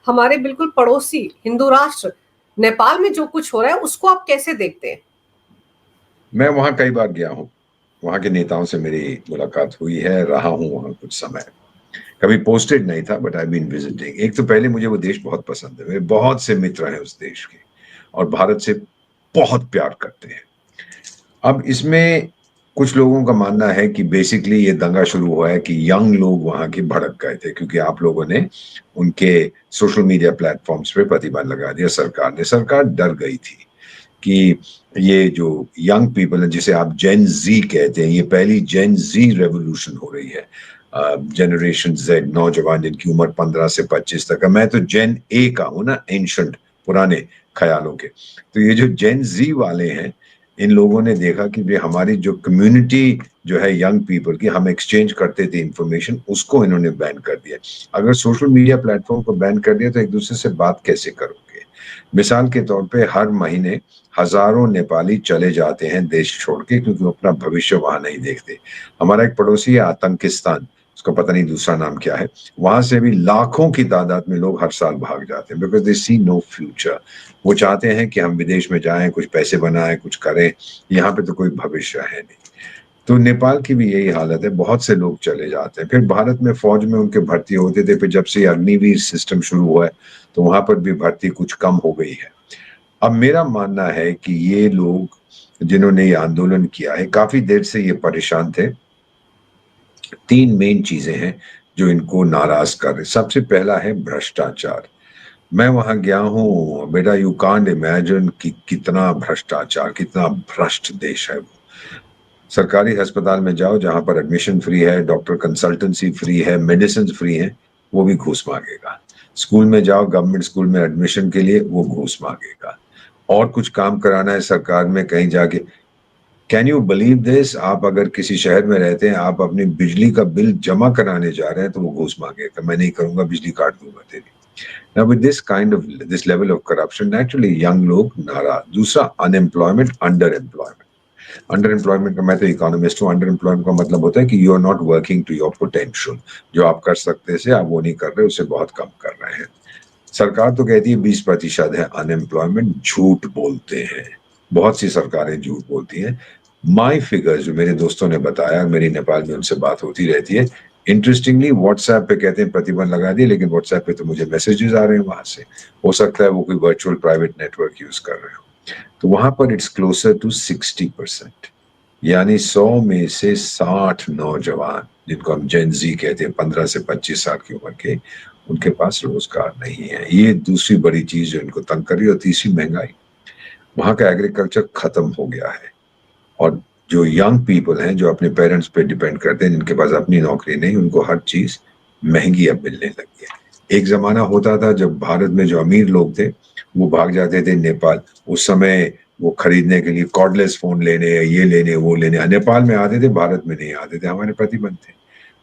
हमारे बिल्कुल पड़ोसी हिंदू राष्ट्र नेपाल में जो कुछ हो रहा है उसको आप कैसे देखते हैं? मैं वहां कई बार गया हूँ। वहां के नेताओं से मेरी मुलाकात हुई है, रहा हूँ वहां कुछ समय। कभी पोस्टेड नहीं था, बट आई बीन विजिटिंग। एक तो पहले मुझे वो देश बहुत पसंद है, मेरे बहुत से मित्र हैं उस देश के और भारत से बहुत प्यार करते हैं। अब इसमें कुछ लोगों का मानना है कि बेसिकली ये दंगा शुरू हुआ है कि यंग लोग वहां के भड़क गए थे, क्योंकि आप लोगों ने उनके सोशल मीडिया प्लेटफॉर्म्स पे प्रतिबंध लगा दिया। सरकार डर गई थी कि ये जो यंग पीपल है, जिसे आप जेन जी कहते हैं, ये पहली जेन जी रेवोल्यूशन हो रही है। जनरेशन जेड, नौजवान जिनकी उम्र 15 से 25 तक है। मैं तो जेन ए का हूं ना, एंशंट, पुराने ख्यालों के। तो ये जो जेन जी वाले हैं, इन लोगों ने देखा कि भाई हमारी जो कम्युनिटी जो है यंग पीपल की, हम एक्सचेंज करते थे इंफॉर्मेशन, उसको इन्होंने बैन कर दिया। अगर सोशल मीडिया प्लेटफॉर्म को बैन कर दिया तो एक दूसरे से बात कैसे करोगे? मिसाल के तौर पे हर महीने हजारों नेपाली चले जाते हैं देश छोड़ के, क्योंकि वो अपना भविष्य वहां नहीं देखते। हमारा एक पड़ोसी है आतंकिस्तान, उसका पता नहीं दूसरा नाम क्या है, वहां से भी लाखों की तादाद में लोग हर साल भाग जाते हैं, because they see no future. वो चाहते हैं कि हम विदेश में जाएं, कुछ पैसे बनाएं, कुछ करें। यहाँ पे तो कोई भविष्य है नहीं। तो नेपाल की भी यही हालत है, बहुत से लोग चले जाते हैं। फिर भारत में फौज में उनके भर्ती होते थे, फिर जब से अग्निवीर सिस्टम शुरू हुआ है तो वहां पर भी भर्ती कुछ कम हो गई है। अब मेरा मानना है कि ये लोग जिन्होंने ये आंदोलन किया है, काफी देर से ये परेशान थे। तीन मेन चीजें हैं जो इनको नाराज कर रहे। सबसे पहला है भ्रष्टाचार। मैं वहां गया हूं बेटा, यू कांट इमेजिन कि कितना भ्रष्टाचार, कितना भ्रष्ट देश है वो। सरकारी अस्पताल में जाओ, जहां पर एडमिशन फ्री है, डॉक्टर कंसल्टेंसी फ्री है, मेडिसिन फ्री है, वो भी घूस मांगेगा। स्कूल में जाओ, गवर्नमेंट स्कूल में एडमिशन के लिए, वो घूस मांगेगा। और कुछ काम कराना है सरकार में कहीं जाके, कैन यू बिलीव दिस, आप अगर किसी शहर में रहते हैं, आप अपनी बिजली का बिल जमा कराने जा रहे हैं तो वो घूस मांगेगा, मैं नहीं करूंगा, बिजली काट दूंगा तेरी। Now with this kind of this level of corruption, naturally young लोग नाराज। दूसरा unemployment, under employment. Under employment का, मैं तो इकोनॉमिस्ट हूँ, अंडर एम्प्लॉयमेंट का मतलब होता है कि you are not working to your potential. जो आप कर सकते थे आप वो नहीं कर रहे, उससे बहुत कम कर रहे हैं। सरकार तो कहती है 20% है अनएम्प्लॉयमेंट, झूठ बोलते हैं। बहुत सी सरकारें झूठ बोलती हैं। माई फिगर जो मेरे दोस्तों ने बताया, मेरी नेपाल में उनसे बात होती रहती है, इंटरेस्टिंगली व्हाट्सएप पे कहते हैं प्रतिबंध लगा दिए, लेकिन व्हाट्सएप पे तो मुझे मैसेजेस आ रहे हैं वहां से। हो सकता है वो कोई वर्चुअल प्राइवेट नेटवर्क यूज कर रहे हो। तो वहां पर इट्स क्लोजर टू 60%। यानी 100 में से 60 नौजवान, जिनको हम जेन जी कहते हैं, 15 से 25 साल की उम्र के, उनके पास रोजगार नहीं है। ये दूसरी बड़ी चीज जो इनको तंग कर रही है। और तीसरी महंगाई। वहां का एग्रीकल्चर खत्म हो गया है। और जो यंग पीपल हैं, जो अपने पेरेंट्स पे डिपेंड करते हैं, जिनके पास अपनी नौकरी नहीं, उनको हर चीज महंगी अब मिलने लगी है। एक जमाना होता था जब भारत में जो अमीर लोग थे वो भाग जाते थे नेपाल। उस समय वो खरीदने के लिए कॉर्डलेस फोन लेने, ये लेने, वो लेने नेपाल में आते थे, भारत में नहीं आते थे, हमारे प्रतिबंध थे।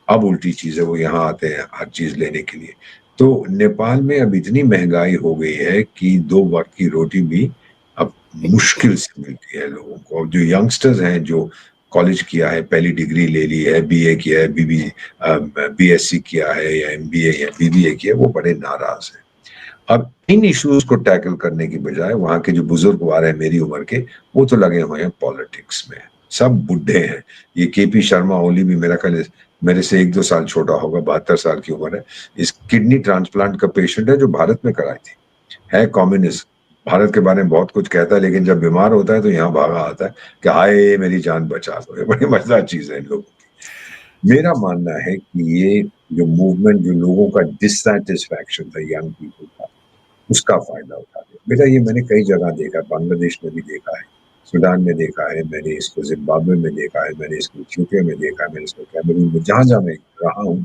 अब उल्टी चीज है, वो यहाँ आते हैं हर चीज लेने के लिए। तो नेपाल में अब इतनी महंगाई हो गई है कि 2 वक्त की रोटी भी अब मुश्किल से मिलती है लोगों को। अब जो यंगस्टर्स हैं, जो कॉलेज किया है, पहली डिग्री ले ली है, बीए किया है, बीएससी किया है, या एमबीए या बीबीए किया है, वो बड़े नाराज हैं। अब इन इश्यूज को टैकल करने की बजाय वहां के जो बुजुर्ग आ रहे हैं मेरी उम्र के, वो तो लगे हुए हैं पॉलिटिक्स में। सब बुढ़े हैं। ये केपी शर्मा ओली भी मेरा ख्याल मेरे से 1-2 साल छोटा होगा, 72 साल की उम्र है। इस किडनी ट्रांसप्लांट का पेशेंट है, जो भारत में कराई थी। है कम्युनिस्ट, भारत के बारे में बहुत कुछ कहता है, लेकिन जब बीमार होता है तो यहाँ भागा आता है कि हाय मेरी जान बचा दो। ये बड़ी मजेदार चीज है इन लोगों की। मेरा मानना है कि ये जो मूवमेंट, जो लोगों का डिससेटिस्फैक्शन था यंग पीपल का, उसका फायदा उठाते। बेटा ये मैंने कई जगह देखा, बांग्लादेश में भी देखा है, सूडान में देखा है, मैंने इसको जिम्बाब्वे में देखा है, मैंने इसको इथियोपिया में देखा है, मैंने इसको कैमरून में, जहां जहां मैं रहा हूँ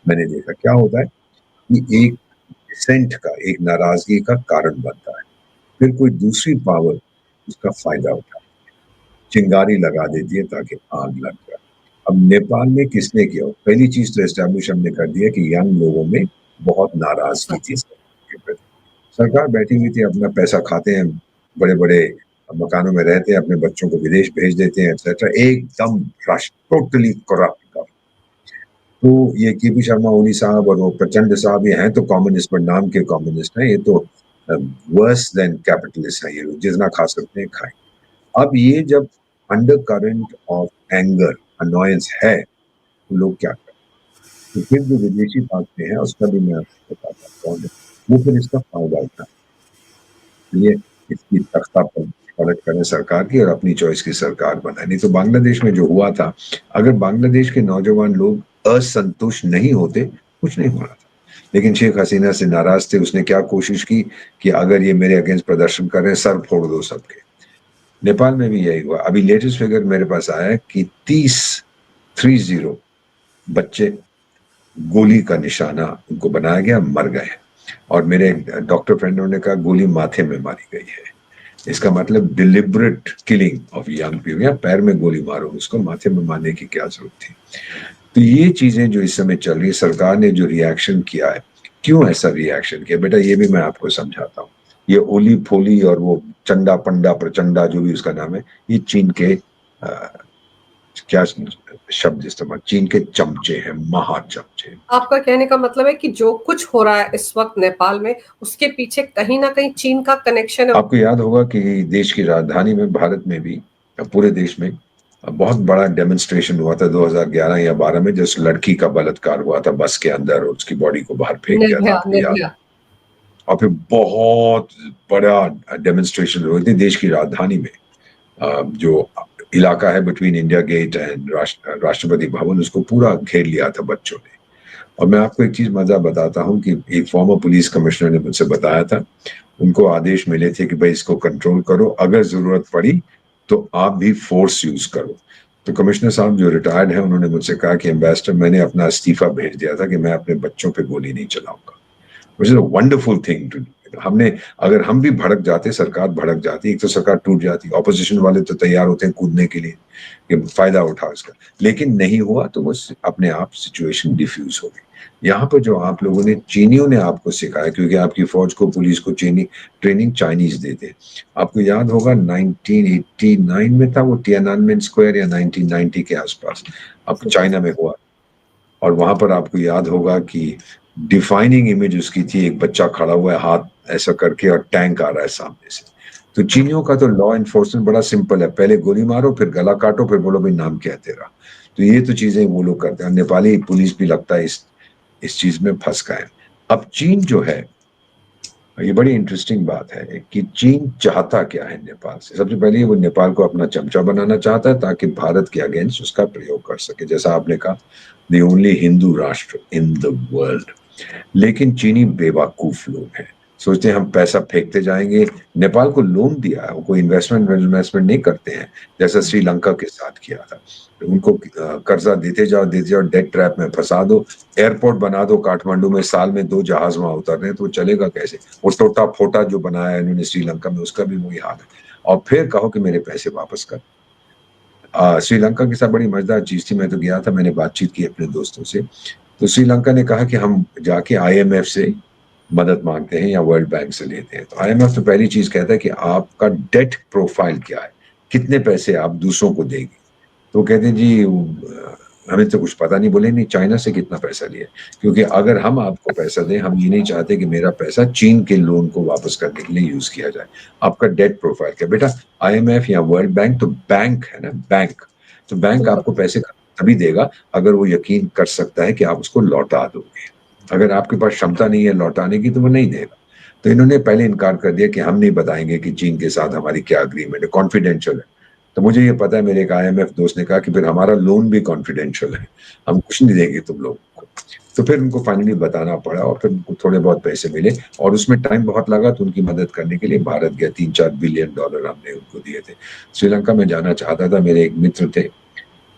मैंने देखा क्या होता है कि एक डिसेंट का, एक नाराजगी का कारण बनता है। फिर कोई दूसरी पावर उसका फायदा उठाती है, चिंगारी लगा देती है ताकि आग लग जाए। अब नेपाल में किसने किया? पहली चीज तो एस्टेब्लिश हमने कर दिया कि यंग लोगों में बहुत नाराजगी थी के प्रति। सरकार बैठी हुई थी, अपना पैसा खाते हैं, बड़े बड़े मकानों में रहते हैं, अपने बच्चों को विदेश भेज देते हैं, एक्सेट्रा। एकदम भ्रष्ट, टोटली करप्ट। तो ये केपी शर्मा ओली साहब और वो प्रचंड साहब ये हैं तो कम्युनिस्ट, पर नाम के कम्युनिस्ट हैं। ये तो वर्स देन कैपिटलिस्ट है, ये लोग जितना खा सकते हैं खाएं। अब ये जब under current of anger, annoyance है, तो लोग क्या करें? तो फिर जो विदेशी भागते हैं, उसका भी मैं आपको बताता हूँ कौन है, वो फिर इसका फायदा उठाते हैं। ये इसकी तख्ता पर पलट करें सरकार की और अपनी चॉइस की सरकार बनाए। नहीं तो बांग्लादेश में जो हुआ था, अगर बांग्लादेश के नौजवान लोग असंतुष्ट नहीं होते, कुछ नहीं होना था। लेकिन शेख हसीना से नाराज थे, उसने क्या कोशिश की कि अगर ये मेरे अगेंस्ट प्रदर्शन कर रहे हैं, सर फोड़ दो सबके। नेपाल में भी यही हुआ। अभी लेटेस्ट फिगर मेरे पास आया है कि 30 बच्चे गोली का निशाना उनको बनाया गया, मर गए। और मेरे डॉक्टर फ्रेंडों ने कहा गोली माथे में मारी गई है। इसका मतलब deliberate killing of young people, या पैर में गोली मारो, उसको माथे में मारने की क्या जरूरत थी? तो ये चीजें जो इस समय चल रही है, सरकार ने जो रिएक्शन किया है, क्यों ऐसा रिएक्शन किया बेटा, ये भी मैं आपको समझाता हूँ। ये ओली फोली और वो चंडा पंडा प्रचंडा जो भी उसका नाम है, ये चीन के क्या शब्द इस्तेमाल, चीन के चमचे हैं, महा चमचे। आपका कहने का मतलब है कि जो कुछ हो रहा है इस वक्त नेपाल में, उसके पीछे कहीं ना कहीं चीन का कनेक्शन है। आपको याद होगा कि देश की राजधानी में, भारत में भी, पूरे देश में बहुत बड़ा डेमोन्स्ट्रेशन हुआ था 2011 या 12 में, जिस लड़की का बलात्कार हुआ था बस के अंदर और उसकी बॉडी को बाहर फेंक दिया था, निर्भया, आपको याद? निर्भया। और फिर बहुत बड़ा डेमोन्स्ट्रेशन हुए थे देश की राजधानी में। जो इलाका है between India gate and Rashtrapati Bhavan, उसको पूरा घेर लिया था बच्चों ने। और मैं आपको एक चीज मजा बताता हूँ कि एक फॉर्मर पुलिस कमिश्नर ने मुझसे बताया था, उनको आदेश मिले थे कि भाई इसको कंट्रोल करो, अगर जरूरत पड़ी तो आप भी फोर्स यूज करो। तो कमिश्नर साहब जो रिटायर्ड है, उन्होंने मुझसे कहा कि एम्बेसडर, मैंने अपना इस्तीफा भेज दिया था कि मैं अपने बच्चों पे गोली नहीं चलाऊंगा। Which is a wonderful thing to do. हमने, अगर हम भी भड़क जाते, सरकार भड़क जाती, एक तो सरकार टूट जाती, ऑपोजिशन वाले तो तैयार होते हैं कूदने के लिए कि फायदा उठाओ इसका, लेकिन नहीं हुआ तो वो अपने आप सिचुएशन डिफ्यूज हो गई। यहाँ पर जो आप लोगों ने, चीनियों ने आपको सिखाया, क्योंकि आपकी फौज को, पुलिस को चीनी ट्रेनिंग चाइनीज देते। आपको याद होगा 1989 में था वो तियाननमेन स्क्वायर, या 1990 के आसपास अब चाइना में हुआ। और वहां पर आपको याद होगा कि डिफाइनिंग इमेज उसकी थी, एक बच्चा खड़ा हुआ है हाथ ऐसा करके और टैंक आ रहा है सामने से। तो चीनियों का तो लॉ एनफोर्समेंट बड़ा सिंपल है, पहले गोली मारो, फिर गला काटो, फिर बोलो भाई नाम क्या है तेरा। तो ये तो चीजें वो लोग करते हैं। नेपाली पुलिस भी लगता है इस चीज में फंस गए। अब चीन जो है, ये बड़ी इंटरेस्टिंग बात है कि चीन चाहता क्या है नेपाल से। सबसे पहले वो नेपाल को अपना चमचा बनाना चाहता है ताकि भारत के अगेंस्ट उसका प्रयोग कर सके, जैसा आपने कहा, द ओनली हिंदू राष्ट्र इन द वर्ल्ड। लेकिन चीनी बेवकूफ लोग हैं, सोचते हैं हम पैसा फेंकते जाएंगे। नेपाल को लोन दिया है, वो कोई इन्वेस्टमेंट नहीं करते हैं, जैसा श्रीलंका के साथ किया था। उनको कर्जा देते जाओ, डेट ट्रैप में फंसा दो, एयरपोर्ट बना दो काठमांडू में, साल में 2 जहाज वहां उतर रहे हैं, तो चलेगा कैसे? वो टोटा फोटा जो बनाया इन्होंने श्रीलंका में, उसका भी वही हाल है। और फिर कहो कि मेरे पैसे वापस कर। श्रीलंका के साथ बड़ी मजेदार चीज थी, मैं तो गया था, मैंने बातचीत की अपने दोस्तों से, तो श्रीलंका ने कहा कि हम जाके IMF से मदद मांगते हैं या वर्ल्ड बैंक से लेते हैं। तो IMF तो पहली चीज कहता है कि आपका डेट प्रोफाइल क्या है, कितने पैसे आप दूसरों को देंगे। तो कहते हैं जी हमें तो कुछ पता नहीं। बोले नहीं, चाइना से कितना पैसा लिया, क्योंकि अगर हम आपको पैसा दें, हम ये नहीं चाहते कि मेरा पैसा चीन के लोन को वापस करने के लिए यूज किया जाए। आपका डेट प्रोफाइल क्या? बेटा IMF या वर्ल्ड बैंक तो बैंक है ना, बैंक। तो बैंक आपको पैसे तभी देगा अगर वो यकीन कर सकता है कि आप उसको लौटा दोगे। अगर आपके पास क्षमता नहीं है लौटाने की, तो वो नहीं देगा। तो इन्होंने पहले इनकार कर दिया कि हम नहीं बताएंगे कि चीन के साथ हमारी क्या अग्रीमेंट है, कॉन्फिडेंशियल है। तो मुझे ये पता है, मेरे एक IMF दोस्त ने कहा कि फिर हमारा लोन भी कॉन्फिडेंशियल है, हम कुछ नहीं देंगे तुम लोग को। तो फिर उनको फाइनली बताना पड़ा और फिर उनको थोड़े बहुत पैसे मिले, और उसमें टाइम बहुत लगा। तो उनकी मदद करने के लिए भारत गया, $3-4 बिलियन हमने उनको दिए थे। श्रीलंका में जाना चाहता था, मेरे एक मित्र थे,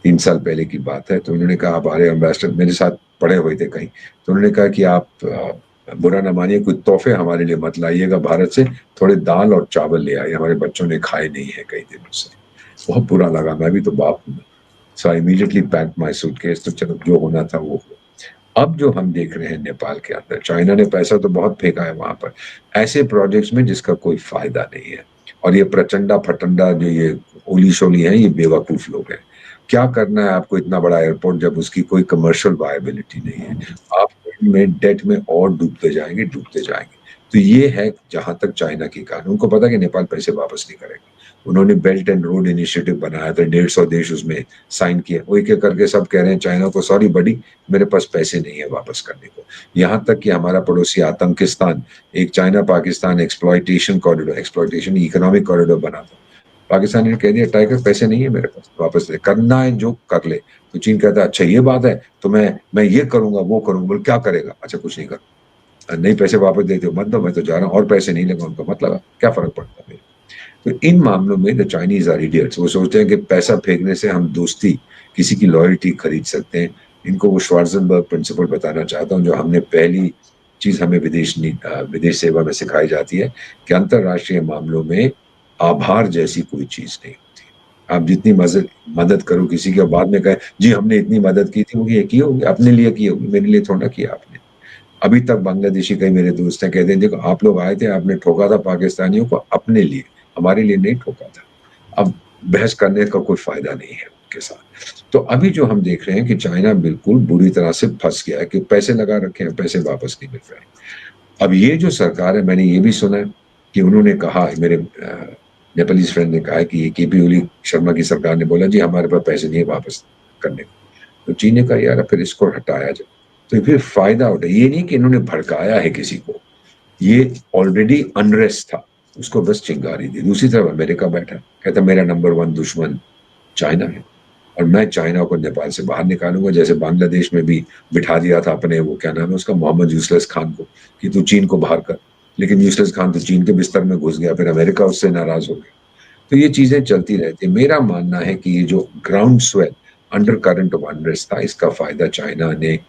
3 साल पहले की बात है, तो उन्होंने कहा आप आ रहे एम्बेसडर, मेरे साथ पढ़े हुए थे कहीं, तो उन्होंने कहा कि आप बुरा ना मानिए, कुछ तोहफे हमारे लिए मत लाइएगा भारत से, थोड़े दाल और चावल ले आइए, हमारे बच्चों ने खाए नहीं है कई दिनों से। बहुत बुरा लगा, मैं भी तो बाप हूँ। So I immediately pack my suitcase, तो चलो जो होना था वो हुआ। अब जो हम देख रहे हैं नेपाल के अंदर, चाइना ने पैसा तो बहुत फेंका है वहां पर ऐसे प्रोजेक्ट्स में जिसका कोई फायदा नहीं है। और ये प्रचंडा फटंडा जो ये ओली शोली है, ये बेवकूफ लोग हैं। क्या करना है आपको इतना बड़ा एयरपोर्ट जब उसकी कोई कमर्शियल वायबिलिटी नहीं है? आप में डेट में और डूबते जाएँगे, डूबते जाएँगे। तो ये है जहाँ तक चाइना की कहानी। उनको पता है कि नेपाल पैसे वापस नहीं करेगा। उन्होंने बेल्ट एंड रोड इनिशिएटिव बनाया था, 150 देश उसमें साइन किए। वो एक-एक करके सब कह रहे हैं चाइना को, सॉरी बडी, मेरे पास पैसे नहीं है वापस करने को। यहाँ तक कि हमारा पड़ोसी आतंकिस्तान, एक चाइना-पाकिस्तान एक्सप्लॉइटेशन इकोनॉमिक कॉरिडोर बना था। पाकिस्तान ने कह दिया टाइगर पैसे नहीं है मेरे पास, वापस दे, करना है जो कर ले। तो चीन कहता है अच्छा ये बात है, तो मैं ये करूँगा, वो करूँगा। बोले क्या करेगा? अच्छा कुछ नहीं करूँगा। नहीं पैसे वापस देते हो मत दो, मैं तो जा रहा हूँ और पैसे नहीं लगा उनका मत लगा, क्या फ़र्क पड़ता है मेरे? तो इन मामलों में द चाइनीज़ आर इडियट्स। वो सोचते हैं कि पैसा फेंकने से हम दोस्ती, किसी की लॉयल्टी खरीद सकते हैं। इनको वो श्वार्ज़ेनबर्ग प्रिंसिपल बताना चाहता हूँ, जो हमने पहली चीज़ हमें विदेश सेवा में सिखाई जाती है कि अंतर्राष्ट्रीय मामलों में आभार जैसी कोई चीज़ नहीं होती। आप जितनी मदद करो किसी की और बाद में कहें, जी हमने इतनी मदद की थी, वो ये की होगी, अपने लिए की होगी, मेरे लिए थोड़ा ना किया आपने। अभी तक बांग्लादेशी कई मेरे दोस्त हैं, कहते हैं देखो आप लोग आए थे, आपने ठोका था पाकिस्तानियों को अपने लिए, हमारे लिए नहीं ठोका था। अब बहस करने का कोई फ़ायदा नहीं है उनके साथ। तो अभी जो हम देख रहे हैं कि चाइना बिल्कुल बुरी तरह से फँस गया है कि पैसे लगा रखे हैं, पैसे वापस नहीं मिल रहे हैं। अब ये जो सरकार है, मैंने ये भी सुना है कि उन्होंने कहा, मेरे नेपालीज़ फ्रेंड ने कहा है कि ये केपी ओली शर्मा की सरकार ने बोला जी हमारे पास पैसे नहीं है वापस करने को। तो चीन ने कहा यार फिर इसको हटाया जाए। तो फिर फ़ायदा उठा, ये नहीं कि इन्होंने भड़काया है किसी को, ये ऑलरेडी अनरेस्ट था, उसको बस चिंगारी दी। दूसरी तरफ अमेरिका बैठा, कहता मेरा नंबर 1 दुश्मन चाइना है और मैं चाइना को नेपाल से बाहर निकालूँगा। जैसे बांग्लादेश में भी बिठा दिया था अपने, वो क्या नाम है उसका, मोहम्मद यूसुफ खान को, कि तू चीन को बाहर कर। लेकिन यूसुफ खान तो चीन के बिस्तर में घुस गया, फिर अमेरिका उससे नाराज़ हो गया। तो ये चीज़ें चलती रहती हैं। मेरा मानना है कि ये जो ground swell, under current of unrest था, इसका फ़ायदा चाइना ने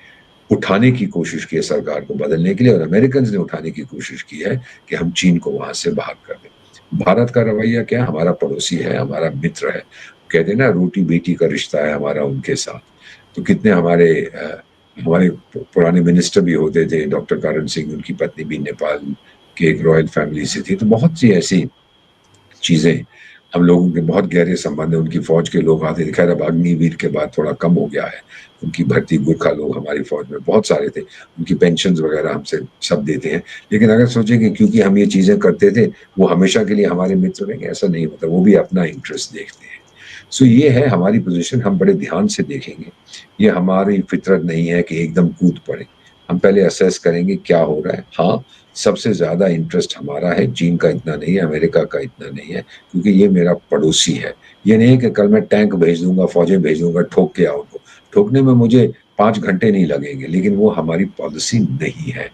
उठाने की कोशिश की है सरकार को बदलने के लिए, और अमेरिकन्स ने उठाने की कोशिश की है कि हम चीन को वहाँ से बाहर कर दें। भारत का रवैया क्या है? हमारा पड़ोसी है, हमारा मित्र है। कहते हैं ना रोटी-बेटी का रिश्ता है हमारा उनके साथ। तो कितने हमारे पुराने मिनिस्टर भी होते थे, डॉक्टर करण सिंह, उनकी पत्नी भी नेपाल के एक रॉयल फैमिली से थी। तो बहुत सी ऐसी चीज़ें, हम लोगों के बहुत गहरे संबंध हैं, उनकी फ़ौज के लोग आते थे। ख़ैर अब अग्निवीर के बाद थोड़ा कम हो गया है, उनकी भर्ती, गोरखा लोग हमारी फ़ौज में बहुत सारे थे, उनकी पेंशन्स वग़ैरह हमसे सब देते हैं। लेकिन अगर सोचें कि क्योंकि हम ये चीज़ें करते थे, वो हमेशा के लिए हमारे मित्र रहेंगे, ऐसा नहीं होता, वो भी अपना इंटरेस्ट देखते हैं। सो ये है हमारी पोज़ीशन, हम बड़े ध्यान से देखेंगे। ये हमारी फ़ितरत नहीं है कि एकदम कूद पड़ें। हम पहले असेस करेंगे क्या हो रहा है। हाँ, सबसे ज़्यादा इंटरेस्ट हमारा है, चीन का इतना नहीं है, अमेरिका का इतना नहीं है, क्योंकि ये मेरा पड़ोसी है। ये नहीं है कि कल मैं टैंक भेज दूँगा, फ़ौजें भेज दूँगा, ठोक के आओ उनको। ठोकने में मुझे 5 घंटे नहीं लगेंगे, लेकिन वो हमारी पॉलिसी नहीं है।